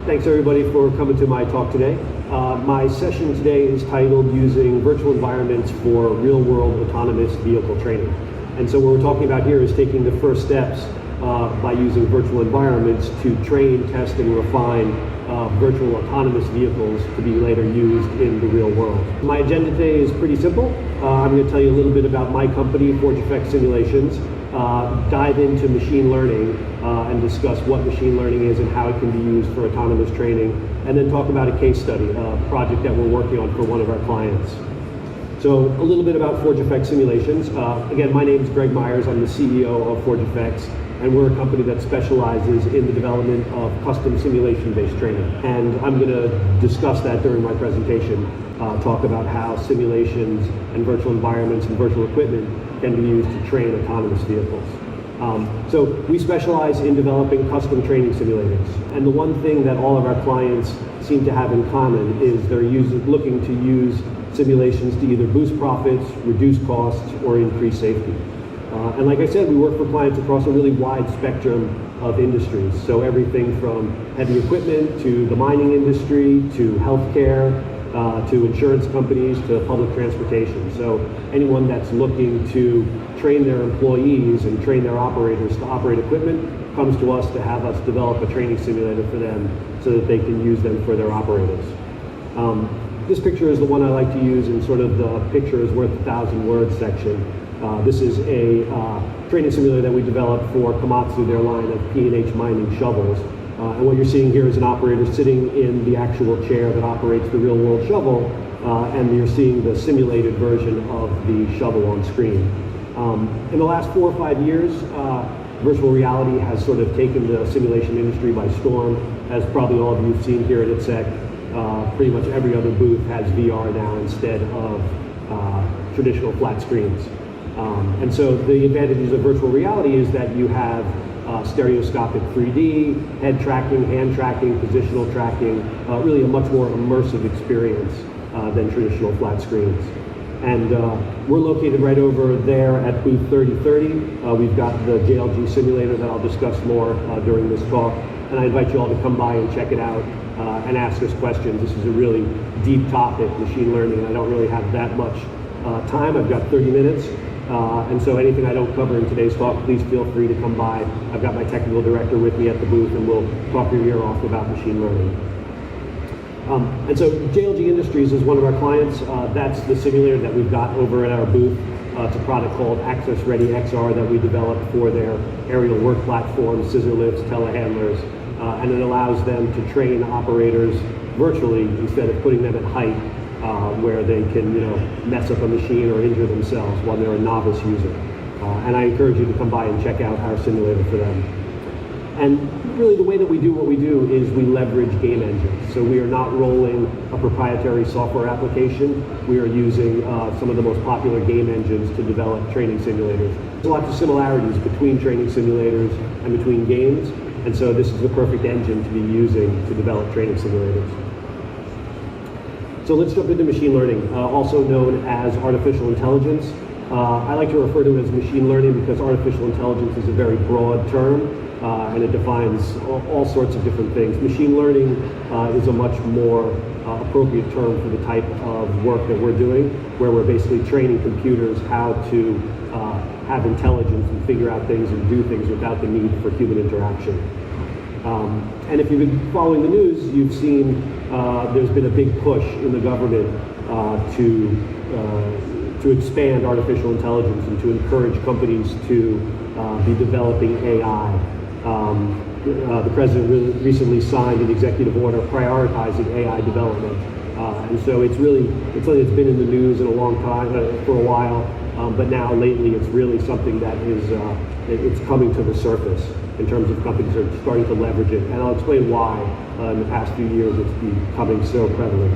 Thanks everybody for coming to my talk today. My session today is titled Using Virtual Environments for Real-World Autonomous Vehicle Training. And so what we're talking about here is taking the first steps by using virtual environments to train, test, and refine virtual autonomous vehicles to be later used in the real world. My agenda today is pretty simple. I'm going to tell you a little bit about my company, ForgeFX Simulations, dive into machine learning and discuss what machine learning is and how it can be used for autonomous training, and then talk about a case study, a project that we're working on for one of our clients. So a little bit about ForgeFX Simulations. Again, my name is Greg Meyers. I'm the CEO of ForgeFX, and we're a company that specializes in the development of custom simulation-based training. And I'm going to discuss that during my presentation, talk about how simulations and virtual environments and virtual equipment can be used to train autonomous vehicles. So we specialize in developing custom training simulators. And the one thing that all of our clients seem to have in common is they're looking to use simulations to either boost profits, reduce costs, or increase safety. And like I said, we work for clients across a really wide spectrum of industries. So everything from heavy equipment to the mining industry to healthcare, to insurance companies, to public transportation. So anyone that's looking to train their employees and train their operators to operate equipment comes to us to have us develop a training simulator for them so that they can use them for their operators. This picture is the one I like to use in sort of the picture is worth 1,000 words section. This is a training simulator that we developed for Komatsu, their line of P&H mining shovels. And what you're seeing here is an operator sitting in the actual chair that operates the real-world shovel, and you're seeing the simulated version of the shovel on screen. In the last 4 or 5 years, virtual reality has sort of taken the simulation industry by storm. As probably all of you have seen here at ITSEC, pretty much every other booth has VR now instead of traditional flat screens. And so the advantages of virtual reality is that you have stereoscopic 3D, head tracking, hand tracking, positional tracking, really a much more immersive experience than traditional flat screens. And we're located right over there at booth 3030. We've got the JLG simulator that I'll discuss more during this talk. And I invite you all to come by and check it out and ask us questions. This is a really deep topic, machine learning. I don't really have that much time. I've got 30 minutes. And so anything I don't cover in today's talk, please feel free to come by. I've got my technical director with me at the booth, and we'll talk your ear off about machine learning. And so JLG Industries is one of our clients. That's the simulator that we've got over at our booth. It's a product called Access Ready XR that we developed for their aerial work platforms, scissor lifts, telehandlers, and it allows them to train operators virtually instead of putting them at height, where they can, mess up a machine or injure themselves while they're a novice user. And I encourage you to come by and check out our simulator for them. And really the way that we do what we do is we leverage game engines. So we are not rolling a proprietary software application. We are using some of the most popular game engines to develop training simulators. There's lots of similarities between training simulators and between games. And so this is the perfect engine to be using to develop training simulators. So let's jump into machine learning, also known as artificial intelligence. I like to refer to it as machine learning because artificial intelligence is a very broad term, and it defines all sorts of different things. Machine learning is a much more appropriate term for the type of work that we're doing, where we're basically training computers how to have intelligence and figure out things and do things without the need for human interaction. And if you've been following the news, you've seen there's been a big push in the government to expand artificial intelligence and to encourage companies to be developing AI. The president recently signed an executive order prioritizing AI development. And so it's something that's been in the news in a long time, for a while, but now lately it's really something that is it's coming to the surface in terms of companies are starting to leverage it. And I'll explain why in the past few years it's becoming so prevalent.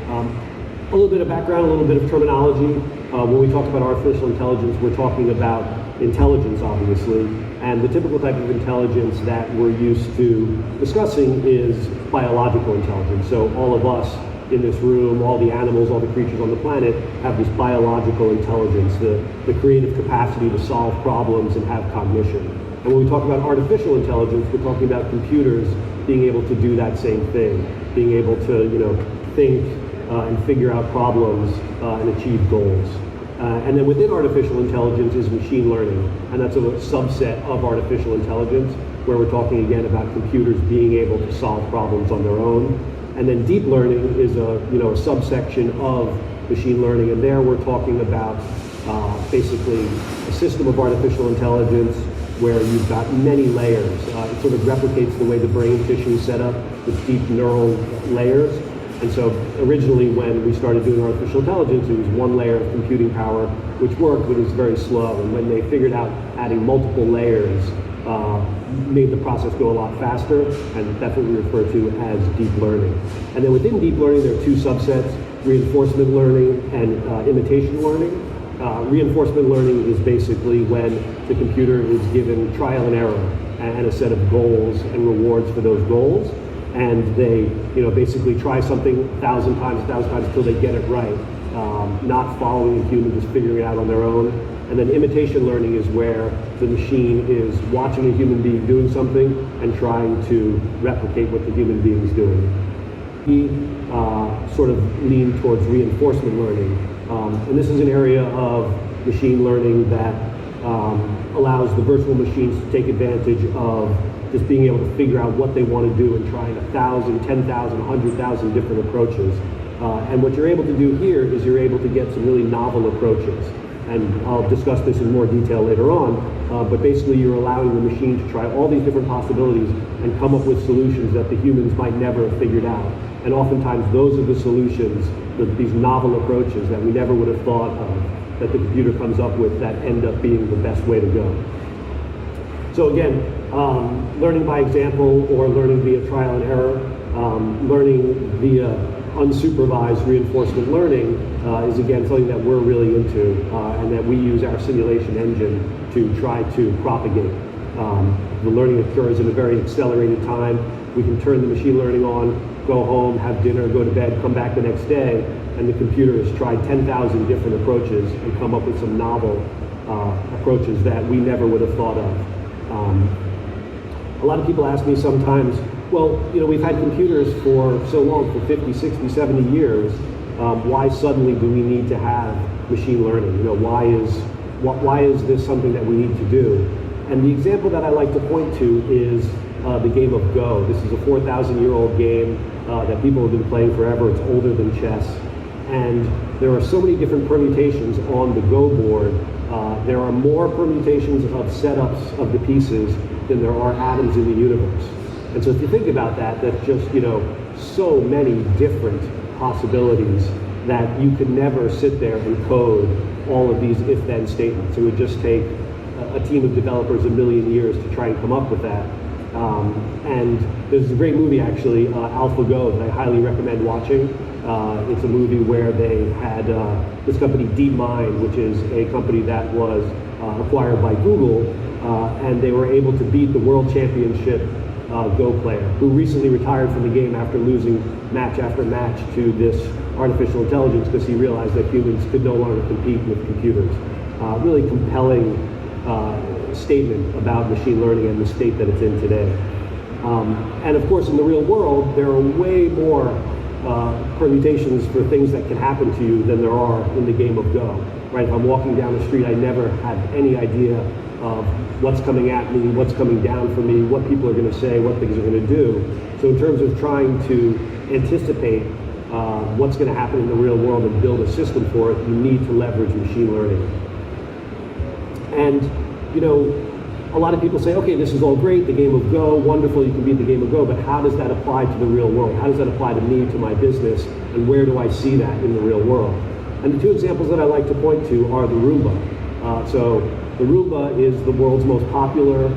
A little bit of background, a little bit of terminology. When we talk about artificial intelligence, we're talking about intelligence, obviously. And the typical type of intelligence that we're used to discussing is biological intelligence. So all of us in this room, all the animals, all the creatures on the planet have this biological intelligence, the creative capacity to solve problems and have cognition. And when we talk about artificial intelligence, we're talking about computers being able to do that same thing, being able to, think and figure out problems and achieve goals. And then within artificial intelligence is machine learning, and that's a subset of artificial intelligence, where we're talking again about computers being able to solve problems on their own. And then deep learning is a subsection of machine learning, and there we're talking about basically a system of artificial intelligence where you've got many layers. It sort of replicates the way the brain tissue is set up with deep neural layers. And so originally when we started doing artificial intelligence, it was one layer of computing power, which worked, but it was very slow. And when they figured out adding multiple layers, made the process go a lot faster, and that's what we refer to as deep learning. And then within deep learning, there are two subsets: reinforcement learning and imitation learning. Reinforcement learning is basically when the computer is given trial and error and a set of goals and rewards for those goals, and they basically try something 1,000 times until they get it right, not following a human, just figuring it out on their own. And then imitation learning is where the machine is watching a human being doing something and trying to replicate what the human being is doing. We sort of lean towards reinforcement learning. And this is an area of machine learning that allows the virtual machines to take advantage of just being able to figure out what they want to do and trying 1,000, 10,000, 100,000 different approaches. And what you're able to do here is you're able to get some really novel approaches. And I'll discuss this in more detail later on, but basically you're allowing the machine to try all these different possibilities and come up with solutions that the humans might never have figured out. And oftentimes those are the solutions, these novel approaches that we never would have thought of, that the computer comes up with, that end up being the best way to go. So again, learning by example or learning via trial and error, learning via unsupervised reinforcement learning is again something that we're really into and that we use our simulation engine to try to propagate. The learning occurs in a very accelerated time. We can turn the machine learning on, go home, have dinner, go to bed, come back the next day, and the computer has tried 10,000 different approaches and come up with some novel approaches that we never would have thought of. A lot of people ask me sometimes, well, we've had computers for so long, for 50, 60, 70 years, why suddenly do we need to have machine learning? Why is this something that we need to do? And the example that I like to point to is the game of Go. This is a 4,000-year-old game that people have been playing forever. It's older than chess. And there are so many different permutations on the Go board. There are more permutations of setups of the pieces than there are atoms in the universe. And so if you think about that, that's just, so many different possibilities that you could never sit there and code all of these if-then statements. It would just take a team of developers a million years to try and come up with that. And there's a great movie, actually, AlphaGo, that I highly recommend watching. It's a movie where they had this company DeepMind, which is a company that was acquired by Google, and they were able to beat the world championship Go player, who recently retired from the game after losing match after match to this artificial intelligence because he realized that humans could no longer compete with computers. Really compelling statement about machine learning and the state that it's in today. And of course, in the real world, there are way more permutations for things that can happen to you than there are in the game of Go. Right? If I'm walking down the street, I never have any idea of what's coming at me, what's coming down for me, what people are going to say, what things are going to do. So in terms of trying to anticipate what's going to happen in the real world and build a system for it, you need to leverage machine learning. And a lot of people say, okay, this is all great, the game of Go, wonderful, you can beat the game of Go, but how does that apply to the real world? How does that apply to me, to my business, and where do I see that in the real world? And the two examples that I like to point to are the Roomba. So the Roomba is the world's most popular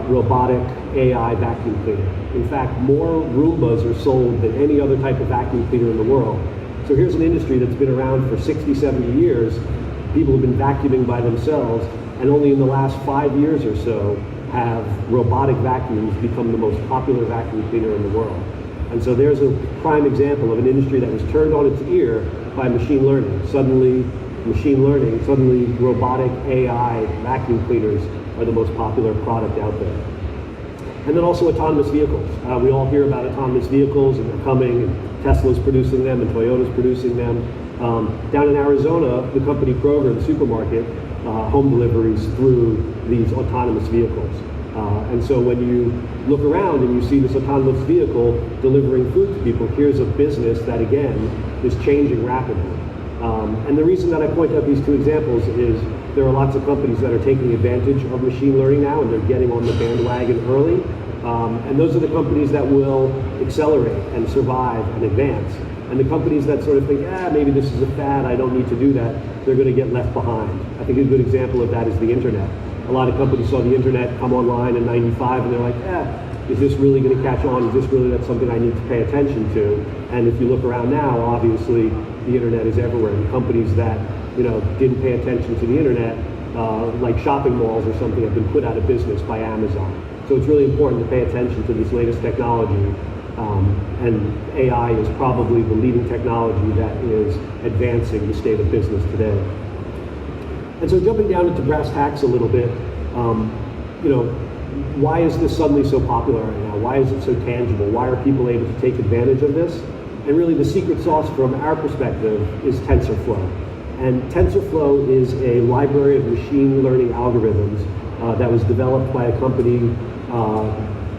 robotic AI vacuum cleaner. In fact, more Roombas are sold than any other type of vacuum cleaner in the world. So here's an industry that's been around for 60, 70 years. People have been vacuuming by themselves, and only in the last 5 years or so have robotic vacuums become the most popular vacuum cleaner in the world. And so there's a prime example of an industry that was turned on its ear by machine learning. Suddenly robotic AI vacuum cleaners are the most popular product out there. And then also autonomous vehicles. We all hear about autonomous vehicles, and they're coming, and Tesla's producing them, and Toyota's producing them. Down in Arizona, the company Kroger, the supermarket, home deliveries through these autonomous vehicles. And so when you look around and you see this autonomous vehicle delivering food to people, here's a business that, again, is changing rapidly. And the reason that I point out these two examples is there are lots of companies that are taking advantage of machine learning now, and they're getting on the bandwagon early. And those are the companies that will accelerate and survive and advance. And the companies that sort of think, maybe this is a fad, I don't need to do that, they're going to get left behind. I think a good example of that is the internet. A lot of companies saw the internet come online in '95, and they're like, is this really going to catch on? Is this really something I need to pay attention to? And if you look around now, obviously the internet is everywhere. And companies that didn't pay attention to the internet, like shopping malls or something, have been put out of business by Amazon. So it's really important to pay attention to this latest technology. And AI is probably the leading technology that is advancing the state of business today. And so jumping down into brass tacks a little bit, why is this suddenly so popular right now? Why is it so tangible? Why are people able to take advantage of this? And really the secret sauce from our perspective is TensorFlow. And TensorFlow is a library of machine learning algorithms that was developed by a company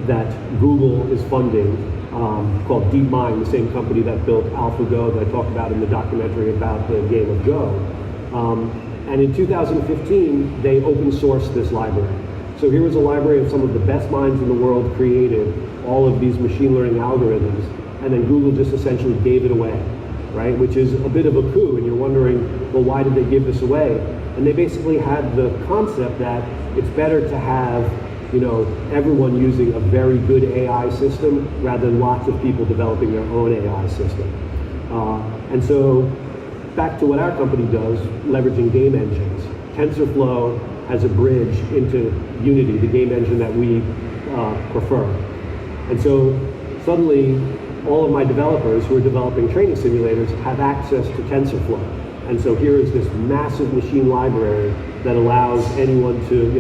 that Google is funding called DeepMind, the same company that built AlphaGo that I talked about in the documentary about the game of Go. And in 2015, they open sourced this library. So here was a library of some of the best minds in the world created all of these machine learning algorithms, and then Google just essentially gave it away, right? Which is a bit of a coup, and you're wondering, well, why did they give this away? And they basically had the concept that it's better to have everyone using a very good AI system rather than lots of people developing their own AI system. And so back to what our company does, leveraging game engines. TensorFlow has a bridge into Unity, the game engine that we prefer. And so suddenly all of my developers who are developing training simulators have access to TensorFlow. And so here is this massive machine library that allows anyone to,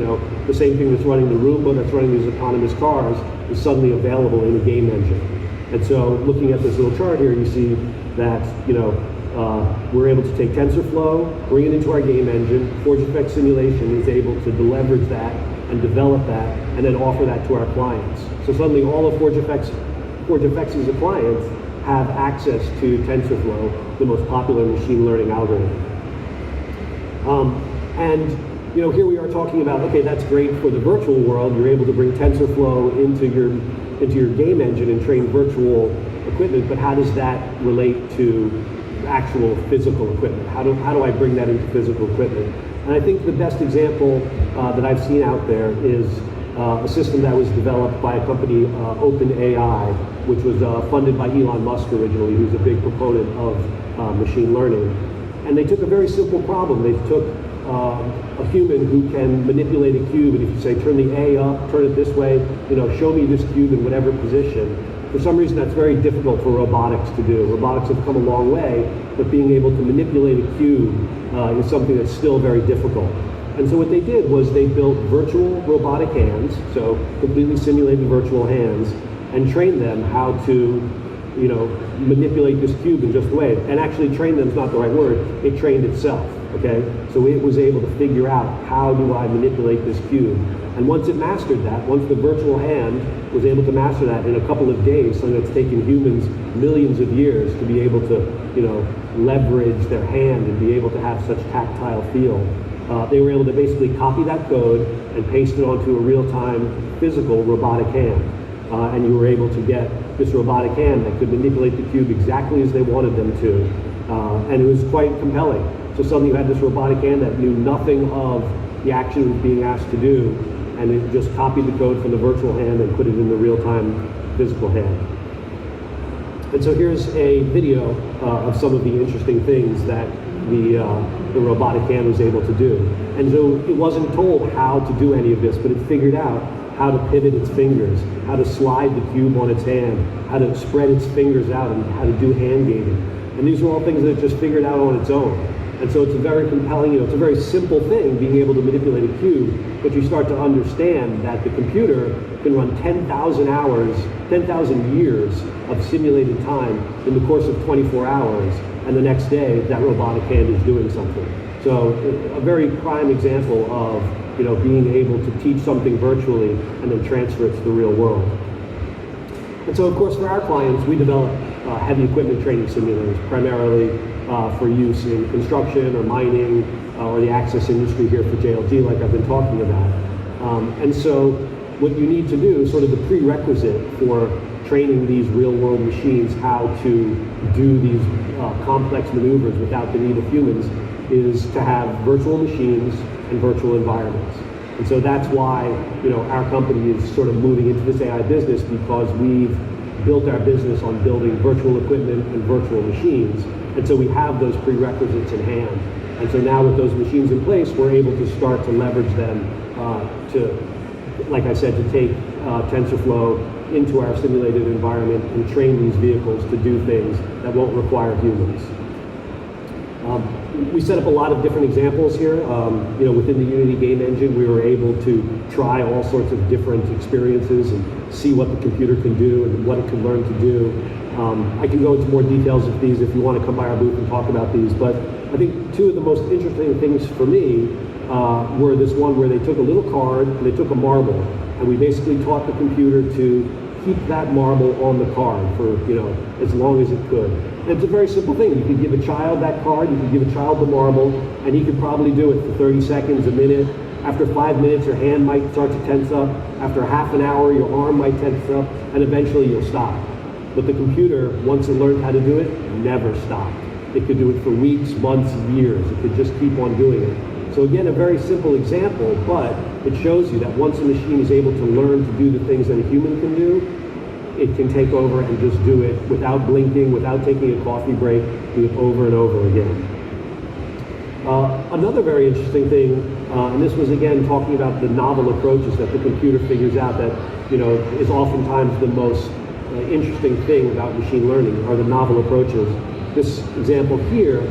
the same thing that's running the Roomba, that's running these autonomous cars, is suddenly available in a game engine. And so looking at this little chart here, you see that, we're able to take TensorFlow, bring it into our game engine. ForgeFX simulation is able to leverage that and develop that, and then offer that to our clients. So suddenly all of ForgeFX's clients have access to TensorFlow, the most popular machine learning algorithm. And here we are talking about, okay, that's great for the virtual world. You're able to bring TensorFlow into your game engine and train virtual equipment, but how does that relate to actual physical equipment? How do I bring that into physical equipment? And I think the best example that I've seen out there is a system that was developed by a company, OpenAI, which was funded by Elon Musk originally, who's a big proponent of machine learning. And they took a very simple problem. They took a human who can manipulate a cube, and if you say turn the A up, turn it this way, show me this cube in whatever position. For some reason, that's very difficult for robotics to do. Robotics have come a long way, but being able to manipulate a cube is something that's still very difficult. And so what they did was they built virtual robotic hands, so completely simulated virtual hands, and trained them how to, manipulate this cube in just a way. And actually train them is not the right word, it trained itself, okay? So it was able to figure out, how do I manipulate this cube? And once it mastered that, once the virtual hand was able to master that in a couple of days, something that's taken humans millions of years to be able to, leverage their hand and be able to have such tactile feel, they were able to basically copy that code and paste it onto a real-time physical robotic hand. And you were able to get this robotic hand that could manipulate the cube exactly as they wanted them to. And it was quite compelling. So suddenly you had this robotic hand that knew nothing of the action it was being asked to do, and it just copied the code from the virtual hand and put it in the real-time physical hand. And so here's a video of some of the interesting things that the robotic hand was able to do. And so it wasn't told how to do any of this, but it figured out how to pivot its fingers, how to slide the cube on its hand, how to spread its fingers out, and how to do hand gating. And these are all things that it just figured out on its own. And so it's a very compelling, it's a very simple thing, being able to manipulate a cube, but you start to understand that the computer can run 10,000 hours, 10,000 years of simulated time in the course of 24 hours, and the next day that robotic hand is doing something. So a very prime example of being able to teach something virtually and then transfer it to the real world. And so of course for our clients, we develop heavy equipment training simulators, primarily for use in construction or mining or the access industry here for JLG, like I've been talking about. And so what you need to do, sort of the prerequisite for training these real-world machines how to do these complex maneuvers without the need of humans, is to have virtual machines and virtual environments. And so that's why our company is sort of moving into this AI business, because we've built our business on building virtual equipment and virtual machines. And so we have those prerequisites in hand. And so now with those machines in place, we're able to start to leverage them like I said, to take TensorFlow into our simulated environment and train these vehicles to do things that won't require humans. We set up a lot of different examples here. Within the Unity game engine, we were able to try all sorts of different experiences and see what the computer can do and what it can learn to do. I can go into more details of these if you want to come by our booth and talk about these, but I think two of the most interesting things for me were this one where they took a little card and they took a marble, and we basically taught the computer to keep that marble on the card for as long as it could. And it's a very simple thing. You could give a child that card, you could give a child the marble, and he could probably do it for 30 seconds, a minute. After 5 minutes, your hand might start to tense up. After half an hour, your arm might tense up, and eventually you'll stop. But the computer, once it learned how to do it, never stopped. It could do it for weeks, months, years. It could just keep on doing it. So again, a very simple example, but it shows you that once a machine is able to learn to do the things that a human can do, it can take over and just do it without blinking, without taking a coffee break, do it over and over again. Another very interesting thing, and this was again talking about the novel approaches that the computer figures out that is oftentimes the most interesting thing about machine learning, are the novel approaches. This example here,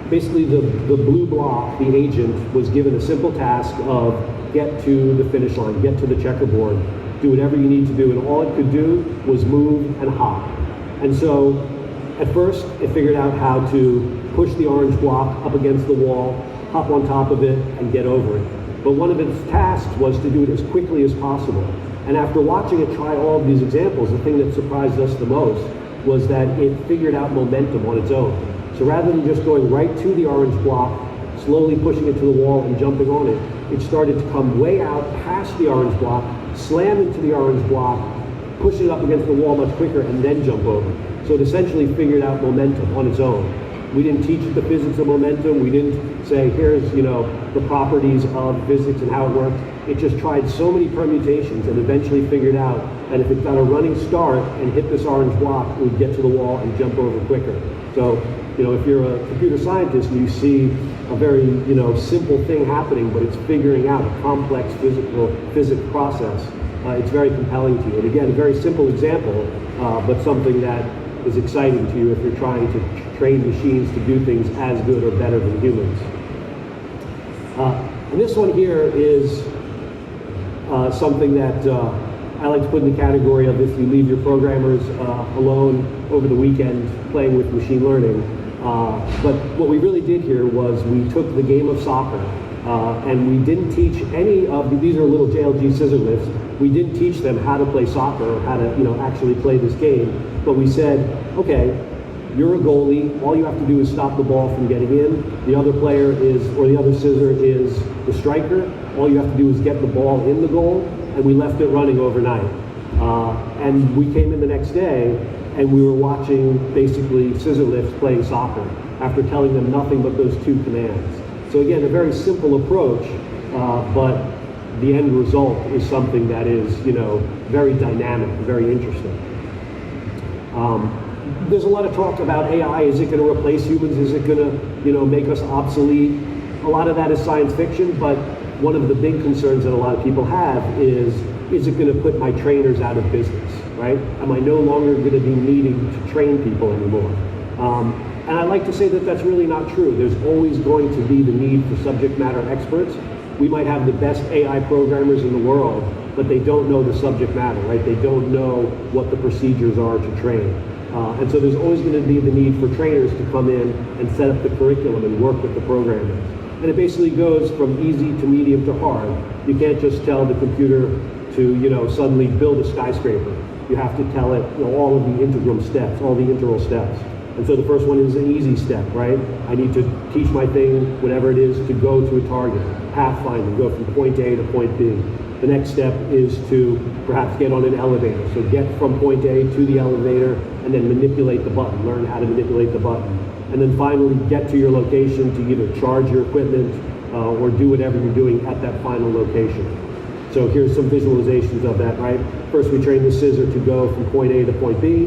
basically the blue block, the agent, was given a simple task of get to the finish line, get to the checkerboard, do whatever you need to do, and all it could do was move and hop. And so at first it figured out how to push the orange block up against the wall, hop on top of it, and get over it. But one of its tasks was to do it as quickly as possible. And after watching it try all of these examples, the thing that surprised us the most was that it figured out momentum on its own. So rather than just going right to the orange block, slowly pushing it to the wall and jumping on it, it started to come way out past the orange block, slam into the orange block, push it up against the wall much quicker, and then jump over. So it essentially figured out momentum on its own. We didn't teach it the physics of momentum. We didn't say, here's the properties of physics and how it worked. It just tried so many permutations and eventually figured out that if it got a running start and hit this orange block, it would get to the wall and jump over quicker. So, if you're a computer scientist and you see a very, simple thing happening, but it's figuring out a complex physics process, it's very compelling to you. And again, a very simple example, but something that is exciting to you if you're trying to train machines to do things as good or better than humans. And this one here is something that I like to put in the category of if you leave your programmers alone over the weekend playing with machine learning. But what we really did here was we took the game of soccer and we didn't teach any of, these are little JLG scissor lifts, we didn't teach them how to play soccer or how to actually play this game, but we said, okay, you're a goalie, all you have to do is stop the ball from getting in, the other player is, or the other scissor is the striker, all you have to do is get the ball in the goal, and we left it running overnight. And we came in the next day and we were watching basically scissor lifts playing soccer after telling them nothing but those two commands. So again, a very simple approach, but the end result is something that is, very dynamic, very interesting. There's a lot of talk about AI. Is it going to replace humans? Is it going to, make us obsolete? A lot of that is science fiction, but one of the big concerns that a lot of people have is it going to put my trainers out of business, right? Am I no longer going to be needing to train people anymore? And I like to say that that's really not true. There's always going to be the need for subject matter experts. We might have the best AI programmers in the world, but they don't know the subject matter, right? They don't know what the procedures are to train. And so there's always going to be the need for trainers to come in and set up the curriculum and work with the programmers. And it basically goes from easy to medium to hard. You can't just tell the computer to, suddenly build a skyscraper. You have to tell it, all of the integral steps, all the integral steps. And so the first one is an easy step, right? I need to teach my thing, whatever it is, to go to a target, pathfinding, go from point A to point B. The next step is to perhaps get on an elevator. So get from point A to the elevator and then manipulate the button, learn how to manipulate the button. And then finally get to your location to either charge your equipment or do whatever you're doing at that final location. So here's some visualizations of that, right? First we train the scissor to go from point A to point B.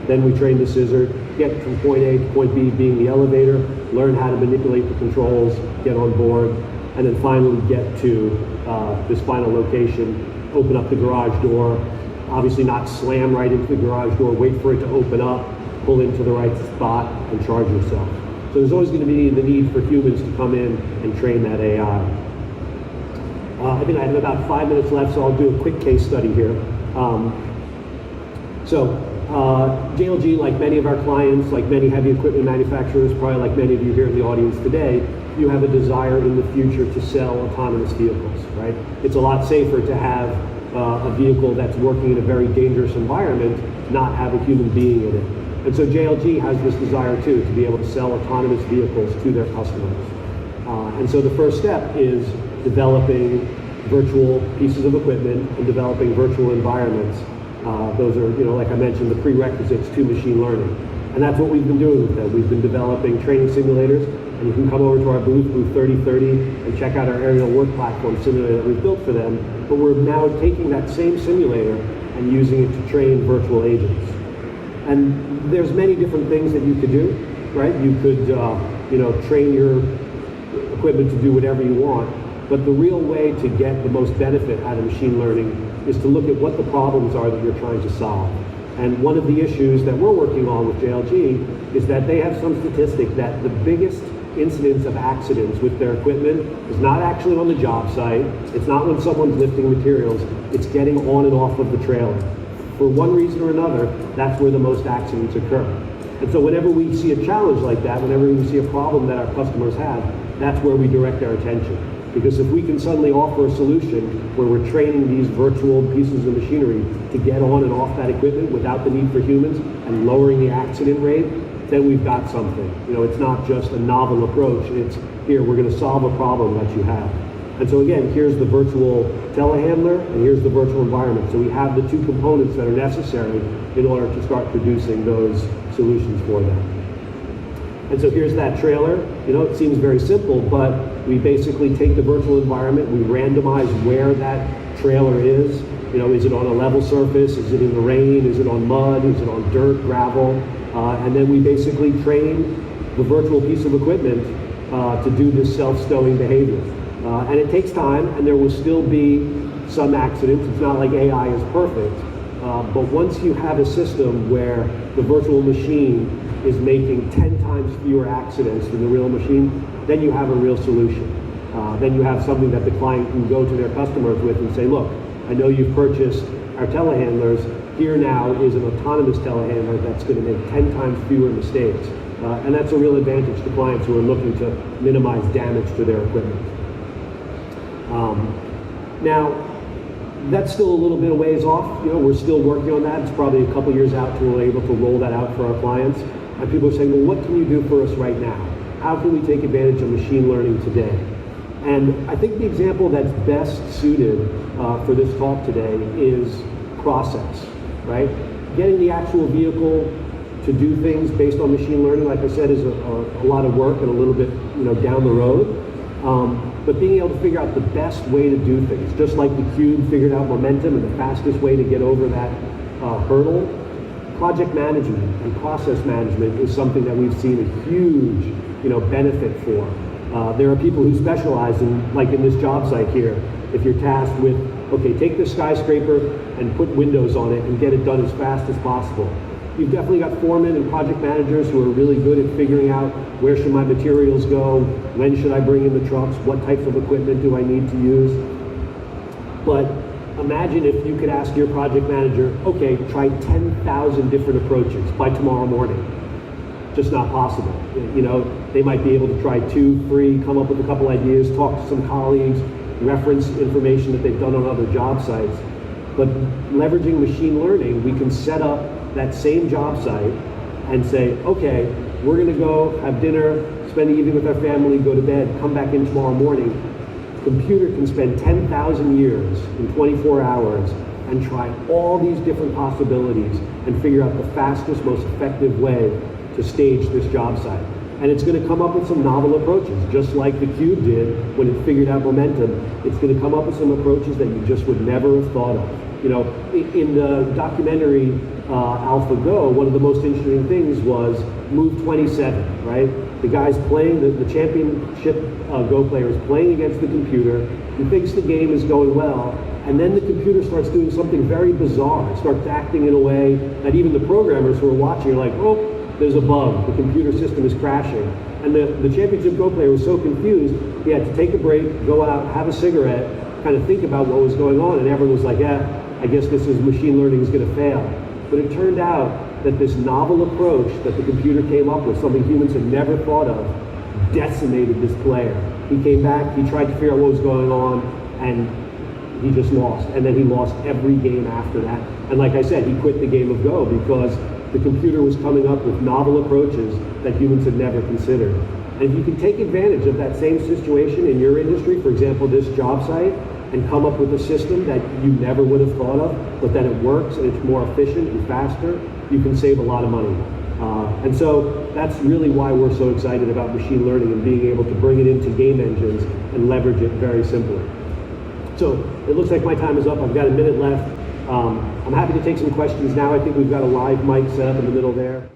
Then we train the scissor, get from point A to point B being the elevator, learn how to manipulate the controls, get on board, and then finally get to this final location, open up the garage door, obviously not slam right into the garage door, wait for it to open up, pull into the right spot, and charge yourself. So there's always going to be the need for humans to come in and train that AI. I think I have about 5 minutes left, so I'll do a quick case study here. JLG, like many of our clients, like many heavy equipment manufacturers, probably like many of you here in the audience today, you have a desire in the future to sell autonomous vehicles, right? It's a lot safer to have a vehicle that's working in a very dangerous environment, not have a human being in it. And so JLG has this desire too, to be able to sell autonomous vehicles to their customers. And so the first step is developing virtual pieces of equipment and developing virtual environments. Those are, like I mentioned, the prerequisites to machine learning. And that's what we've been doing with them. We've been developing training simulators, and you can come over to our booth 3030, and check out our aerial work platform simulator that we've built for them. But we're now taking that same simulator and using it to train virtual agents. And there's many different things that you could do, right? You could, train your equipment to do whatever you want. But the real way to get the most benefit out of machine learning is to look at what the problems are that you're trying to solve. And one of the issues that we're working on with JLG is that they have some statistic that the biggest incidence of accidents with their equipment is not actually on the job site, it's not when someone's lifting materials, it's getting on and off of the trailer. For one reason or another, that's where the most accidents occur. And so whenever we see a challenge like that, whenever we see a problem that our customers have, that's where we direct our attention. Because if we can suddenly offer a solution where we're training these virtual pieces of machinery to get on and off that equipment without the need for humans and lowering the accident rate, then we've got something. It's not just a novel approach, it's here, we're going to solve a problem that you have. And so again, here's the virtual telehandler and here's the virtual environment. So we have the two components that are necessary in order to start producing those solutions for them. And so here's that trailer. It seems very simple, but we basically take the virtual environment, we randomize where that trailer is. Is it on a level surface? Is it in the rain? Is it on mud? Is it on dirt, gravel? And then we basically train the virtual piece of equipment to do this self-stowing behavior. And it takes time, and there will still be some accidents. It's not like AI is perfect. But once you have a system where the virtual machine is making 10 times fewer accidents than the real machine, then you have a real solution. Then you have something that the client can go to their customers with and say, look, I know you've purchased our telehandlers. Here now is an autonomous telehandler that's going to make 10 times fewer mistakes. And that's a real advantage to clients who are looking to minimize damage to their equipment. Now, that's still a little bit of ways off. We're still working on that. It's probably a couple years out till we're able to roll that out for our clients. And people are saying, well, what can you do for us right now? How can we take advantage of machine learning today? And I think the example that's best suited for this talk today is process, right? Getting the actual vehicle to do things based on machine learning, like I said, is a lot of work and a little bit down the road. But being able to figure out the best way to do things, just like the cube figured out momentum and the fastest way to get over that hurdle, project management and process management is something that we've seen a huge benefit for. There are people who specialize in, like in this job site here, if you're tasked with, okay, take this skyscraper and put windows on it and get it done as fast as possible. You've definitely got foremen and project managers who are really good at figuring out where should my materials go, when should I bring in the trucks, what types of equipment do I need to use. But imagine if you could ask your project manager, okay, try 10,000 different approaches by tomorrow morning. Just not possible. You know, they might be able to try 2, 3, come up with a couple ideas, talk to some colleagues, reference information that they've done on other job sites. But leveraging machine learning, we can set up that same job site and say, okay, we're gonna go have dinner, spend the evening with our family, go to bed, come back in tomorrow morning. Computer can spend 10,000 years in 24 hours and try all these different possibilities and figure out the fastest, most effective way to stage this job site. And it's going to come up with some novel approaches, just like the Cube did when it figured out momentum. It's going to come up with some approaches that you just would never have thought of. You know, in the documentary AlphaGo, one of the most interesting things was move 27, right? The guy's playing, the championship Go player is playing against the computer. He thinks the game is going well, and then the computer starts doing something very bizarre. It starts acting in a way that even the programmers who are watching are like, oh, there's a bug, the computer system is crashing. And the championship Go player was so confused, he had to take a break, go out, have a cigarette, kind of think about what was going on, and everyone was like, yeah, I guess this is machine learning is going to fail. But it turned out that this novel approach that the computer came up with, something humans had never thought of, decimated this player. He came back, he tried to figure out what was going on, and he just lost. And then he lost every game after that. And like I said, he quit the game of Go because the computer was coming up with novel approaches that humans had never considered. And if you can take advantage of that same situation in your industry, for example, this job site, and come up with a system that you never would have thought of, but then it works and it's more efficient and faster, you can save a lot of money. And so that's really why we're so excited about machine learning and being able to bring it into game engines and leverage it very simply. So it looks like my time is up. I've got a minute left. I'm happy to take some questions now. I think we've got a live mic set up in the middle there.